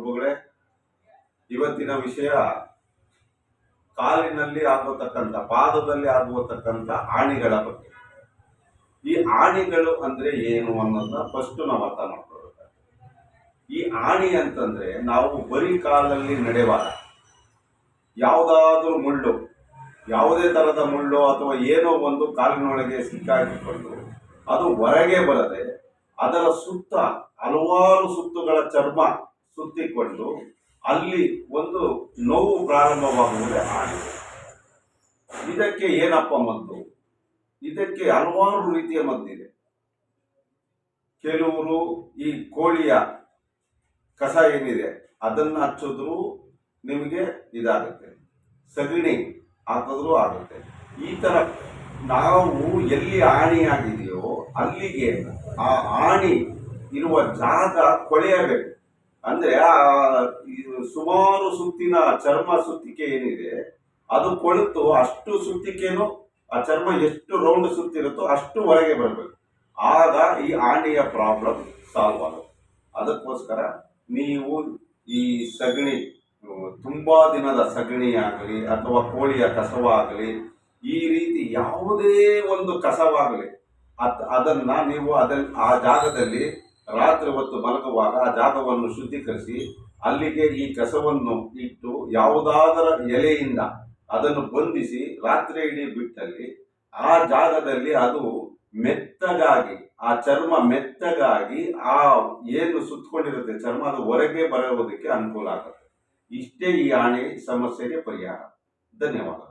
ಪ್ರಭುಗಳೇ, ಇವತ್ತಿನ ವಿಷಯ ಕಾಲಿನಲ್ಲಿ ಆಗುವತಕ್ಕಂಥ, ಪಾದದಲ್ಲಿ ಆಗುವತಕ್ಕಂಥ ಆಣಿಗಳ ಬಗ್ಗೆ. ಈ ಆಣಿಗಳು ಅಂದ್ರೆ ಏನು ಅನ್ನೋದನ್ನ ಫಸ್ಟ್ ನಾವು ಅರ್ಥ ಮಾಡ್ಕೊಳ್ಬೇಕಾಗ್ತದೆ. ಈ ಆಣಿ ಅಂತಂದ್ರೆ ನಾವು ಬರೀ ಕಾಲಲ್ಲಿ ನಡೆಯುವಾಗ ಯಾವುದಾದ್ರೂ ಮುಳ್ಳು, ಯಾವುದೇ ತರದ ಮುಳ್ಳು ಅಥವಾ ಏನೋ ಒಂದು ಕಾಲಿನೊಳಗೆ ಸಿಕ್ಕಾಕಿಕೊಂಡು ಅದು ಹೊರಗೆ ಬರದೆ ಅದರ ಸುತ್ತ ಹಲವಾರು ಸುತ್ತುಗಳ ಚರ್ಮ ಸುತ್ತಿಕೊಂಡು ಅಲ್ಲಿ ಒಂದು ನೋವು ಪ್ರಾರಂಭವಾಗುವುದೇ ಆಣಿ. ಇದಕ್ಕೆ ಏನಪ್ಪ ಮದ್ದು? ಇದಕ್ಕೆ ಹಲವಾರು ರೀತಿಯ ಮದ್ದಿದೆ. ಕೆಲವರು ಈ ಕೋಳಿಯ ಕಸ ಏನಿದೆ ಅದನ್ನ ಹಚ್ಚಿದ್ರು ನಿಮಗೆ ಇದಾಗುತ್ತೆ, ಸಗಣಿ ಹಾಕಿದ್ರೂ ಆಗುತ್ತೆ. ಈ ತರ ನಾವು ಎಲ್ಲಿ ಆಣಿ ಆಗಿದೆಯೋ ಅಲ್ಲಿಗೆ ಆ ಆಣಿ ಇರುವ ಜಾಗ ಕೊಳೆಯಬೇಕು. ಅಂದ್ರೆ ಸುಮಾರು ಸುತ್ತಿನ ಚರ್ಮ ಸುತ್ತಿಕೆ ಏನಿದೆ ಅದು ಕೊಳೆತು ಅಷ್ಟು ಸುತ್ತಿಕೆನು ಆ ಚರ್ಮ ಎಷ್ಟು ರೌಂಡ್ ಸುತ್ತಿರುತ್ತೋ ಅಷ್ಟು ಹೊರಗೆ ಬರಬೇಕು. ಆಗ ಈ ಆಣಿಯ ಪ್ರಾಬ್ಲಮ್ ಸಾಲ್ವ್ ಆಗುತ್ತೆ. ಅದಕ್ಕೋಸ್ಕರ ನೀವು ಈ ಸಗಣಿ, ತುಂಬಾ ದಿನದ ಸಗಣಿ ಆಗಲಿ ಅಥವಾ ಕೋಳಿಯ ಕಸವಾಗಲಿ, ಈ ರೀತಿ ಯಾವುದೇ ಒಂದು ಕಸವಾಗಲಿ ಅದನ್ನ ನೀವು ಆ ಜಾಗದಲ್ಲಿ ರಾತ್ರಿ ಹೊತ್ತು ಮಲಗುವಾಗ ಆ ಜಾಗವನ್ನು ಶುದ್ಧೀಕರಿಸಿ ಅಲ್ಲಿಗೆ ಈ ಕಸವನ್ನು ಇಟ್ಟು ಯಾವುದಾದರ ಎಲೆಯಿಂದ ಅದನ್ನು ಬಂಧಿಸಿ ರಾತ್ರಿ ಇಡೀ ಬಿಟ್ಟಲ್ಲಿ ಆ ಜಾಗದಲ್ಲಿ ಅದು ಮೆತ್ತಗಾಗಿ, ಆ ಚರ್ಮ ಮೆತ್ತಗಾಗಿ ಆ ಏನು ಸುತ್ತಕೊಂಡಿರುತ್ತೆ ಚರ್ಮ ಅದು ಹೊರಗೆ ಬರೋದಕ್ಕೆ ಅನುಕೂಲ ಆಗುತ್ತೆ. ಇಷ್ಟೇ ಈ ಆಣಿ ಸಮಸ್ಯೆಗೆ ಪರಿಹಾರ. ಧನ್ಯವಾದ.